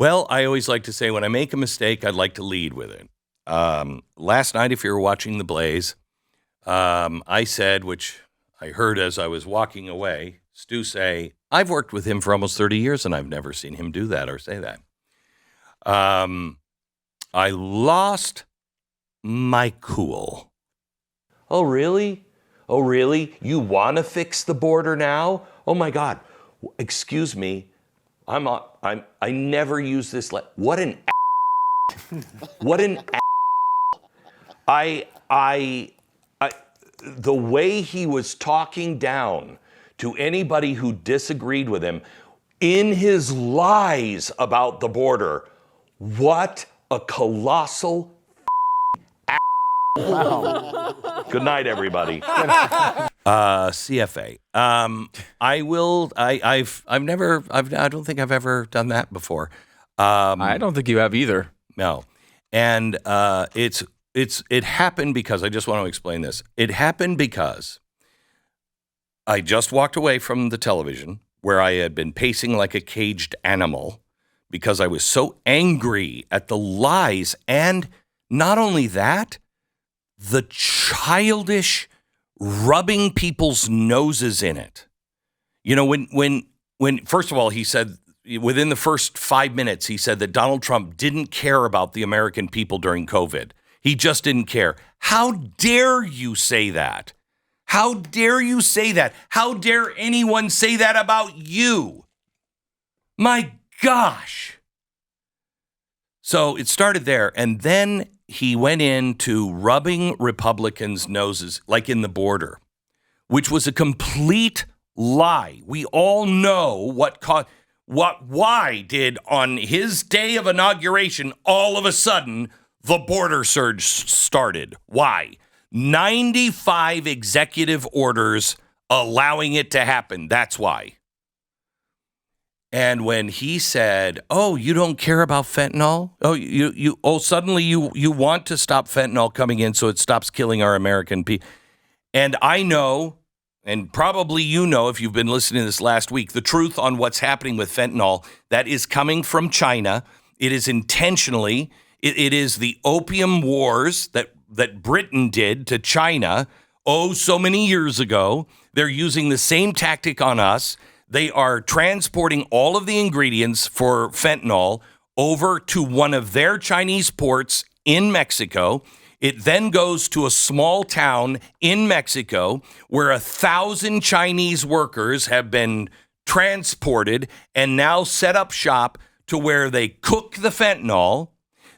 Well, I always like to say when I make a mistake, I'd like to lead with it. Last night, if you were watching The Blaze, I said, which I heard as I was walking away, Stu say, I've worked with him for almost 30 years and I've never seen him do that or say that. I lost my cool. Oh, really? Oh, really? You want to fix the border now? Oh, my God. Excuse me. I never use this. What an what an the way he was talking down to anybody who disagreed with him in his lies about the border. What a colossal wow. Good night, everybody. CFA. I don't think I've ever done that before. I don't think you have either. No. And it happened because, I just want to explain this. It happened because I just walked away from the television where I had been pacing like a caged animal because I was so angry at the lies. And not only that, the childish rubbing people's noses in it. You know, when first of all, he said, within the first 5 minutes, he said that Donald Trump didn't care about the American people during COVID. He just didn't care. How dare you say that? How dare you say that? How dare anyone say that about you? My gosh. So it started there, and then he went into rubbing Republicans' noses, like in the border, which was a complete lie. We all know why did on his day of inauguration, all of a sudden, the border surge started. Why? 95 executive orders allowing it to happen. That's why. And when he said, "Oh, you don't care about fentanyl? Suddenly you want to stop fentanyl coming in so it stops killing our American people." And I know, and probably you know if you've been listening to this last week, the truth on what's happening with fentanyl that is coming from China. It is intentionally, it is the opium wars that Britain did to China, so many years ago. They're using the same tactic on us. They are transporting all of the ingredients for fentanyl over to one of their Chinese ports in Mexico. It then goes to a small town in Mexico where 1,000 Chinese workers have been transported and now set up shop to where they cook the fentanyl.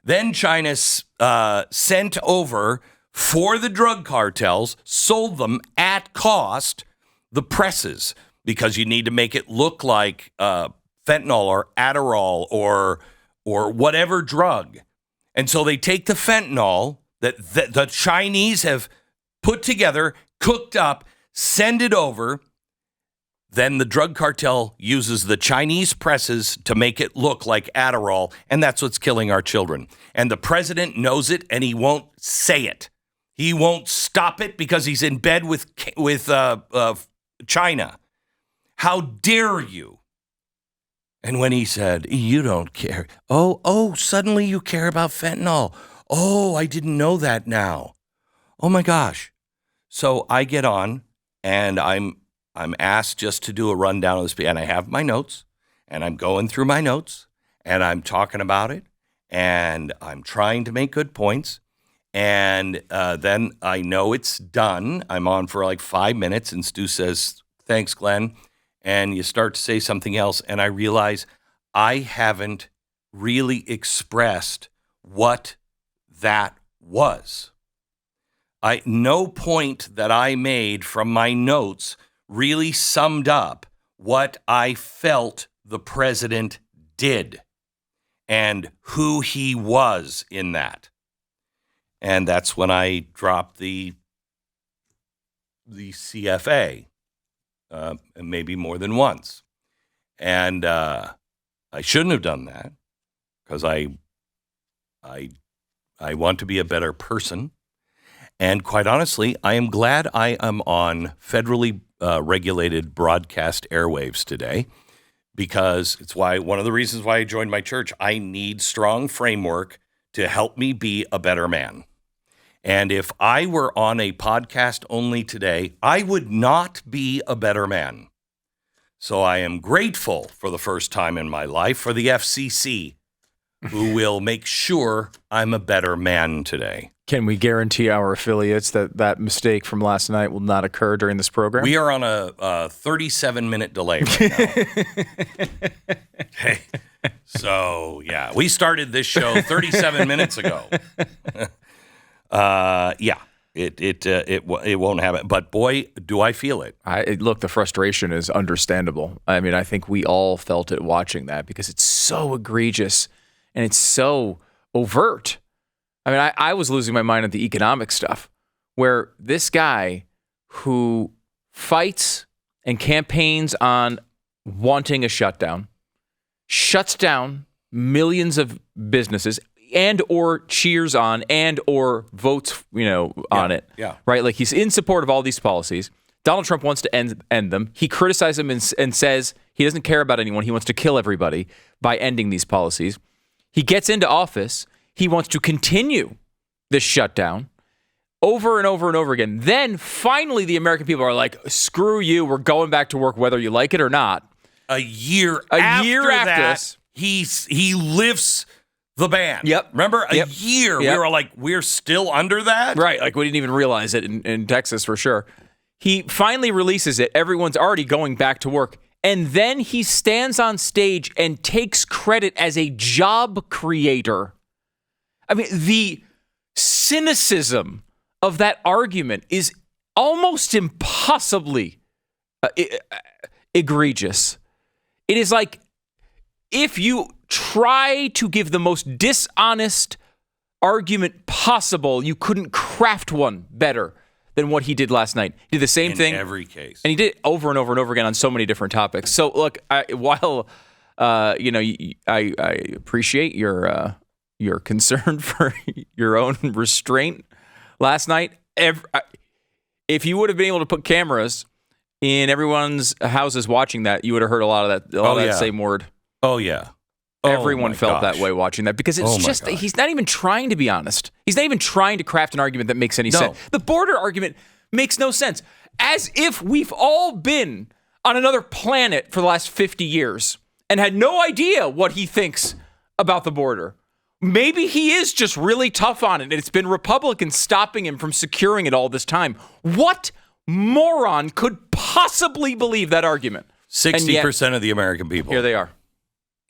Then China sent over for the drug cartels, sold them at cost, the presses, because you need to make it look like fentanyl or Adderall or whatever drug. And so they take the fentanyl that the Chinese have put together, cooked up, send it over. Then the drug cartel uses the Chinese presses to make it look like Adderall, and that's what's killing our children. And the president knows it, and he won't say it. He won't stop it because he's in bed with China. How dare you? And when he said, "You don't care. Oh, suddenly you care about fentanyl. Oh, I didn't know that now. Oh my gosh." So I get on and I'm asked just to do a rundown of this, and I have my notes, and I'm going through my notes, and I'm talking about it, and I'm trying to make good points. And then I know it's done. I'm on for like 5 minutes, and Stu says, "Thanks, Glenn." And you start to say something else, and I realize I haven't really expressed what that was. No point that I made from my notes really summed up what I felt the president did and who he was in that. And that's when I dropped the CFA. Maybe more than once. And I shouldn't have done that because I want to be a better person. And quite honestly, I am glad I am on federally regulated broadcast airwaves today because it's one of the reasons why I joined my church. I need strong framework to help me be a better man. And if I were on a podcast only today, I would not be a better man. So I am grateful for the first time in my life for the FCC, who will make sure I'm a better man today. Can we guarantee our affiliates that mistake from last night will not occur during this program? We are on a 37-minute delay right now. Okay. So, yeah, we started this show 37 minutes ago. Yeah, it won't happen. But, boy, do I feel it. Look, the frustration is understandable. I mean, I think we all felt it watching that because it's so egregious and it's so overt. I mean, I was losing my mind at the economic stuff, where this guy who fights and campaigns on wanting a shutdown, shuts down millions of businesses and or cheers on and or votes, on it. Yeah. Right? Like, he's in support of all these policies. Donald Trump wants to end them. He criticizes them and says he doesn't care about anyone. He wants to kill everybody by ending these policies. He gets into office. He wants to continue this shutdown over and over and over again. Then finally the American people are like, screw you, we're going back to work whether you like it or not. A year after that, this, he lifts the ban. Yep. Remember? A year. Yep. We were like, we're still under that? Right. Like, we didn't even realize it in Texas for sure. He finally releases it. Everyone's already going back to work. And then he stands on stage and takes credit as a job creator. I mean, the cynicism of that argument is almost impossibly egregious. It is like if you try to give the most dishonest argument possible, you couldn't craft one better than what he did last night. He did the same thing in every case, and he did it over and over and over again on so many different topics. So, look, while I appreciate your concern for your own restraint last night, if you would have been able to put cameras in everyone's houses watching that, you would have heard a lot of that same word. Oh yeah. Everyone felt that way watching that because it's just, he's not even trying to be honest. He's not even trying to craft an argument that makes any sense. The border argument makes no sense. As if we've all been on another planet for the last 50 years and had no idea what he thinks about the border. Maybe he is just really tough on it, and it's been Republicans stopping him from securing it all this time. What moron could possibly believe that argument? 60% of the American people. Here they are.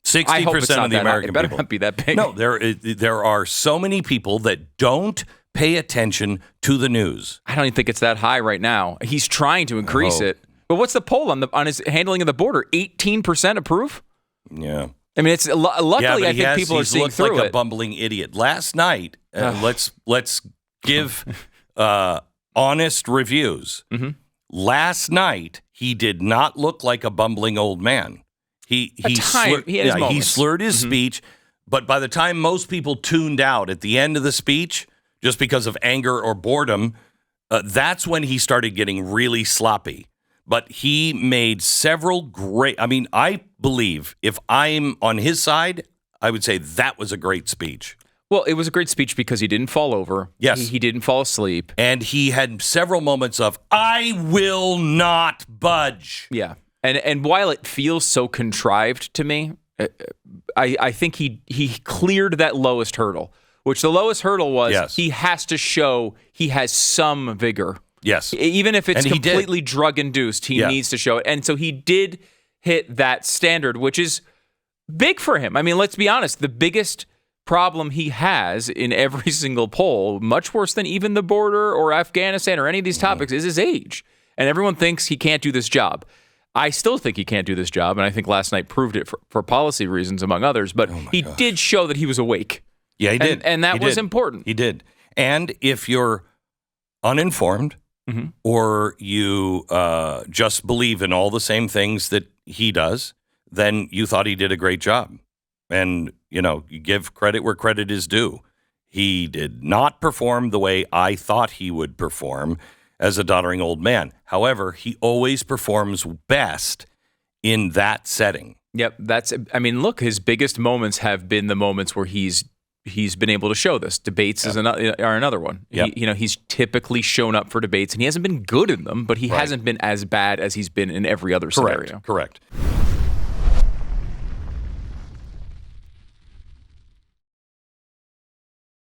60% of the American people. It better not be that big. No, there are so many people that don't pay attention to the news. I don't even think it's that high right now. He's trying to increase it. But what's the poll on his handling of the border? 18% approve? Yeah. I mean, it's luckily I think people are seeing through it. He's like a bumbling idiot. Last night, let's give honest reviews. Mm-hmm. Last night, he did not look like a bumbling old man. He slurred his speech, but by the time most people tuned out at the end of the speech, just because of anger or boredom, that's when he started getting really sloppy. But he made several great, I believe if I'm on his side, I would say that was a great speech. Well, it was a great speech because he didn't fall over. Yes. He didn't fall asleep. And he had several moments of, I will not budge. Yeah. And while it feels so contrived to me, I think he cleared that lowest hurdle, which the lowest hurdle was he has to show he has some vigor. Yes. Even if it's completely drug-induced, he needs to show it. And so he did hit that standard, which is big for him. I mean, let's be honest. The biggest problem he has in every single poll, much worse than even the border or Afghanistan or any of these topics, is his age. And everyone thinks he can't do this job. I still think he can't do this job, and I think last night proved it for policy reasons, among others. But he did show that he was awake. Yeah, he did. And that was important. He did. And if you're uninformed or you just believe in all the same things that he does, then you thought he did a great job. And, you give credit where credit is due. He did not perform the way I thought he would perform as a doddering old man. However, he always performs best in that setting. Yep, I mean, look, his biggest moments have been the moments where he's been able to show this. Debates are another one. Yep. He's typically shown up for debates, and he hasn't been good in them, but he hasn't been as bad as he's been in every other scenario. Correct.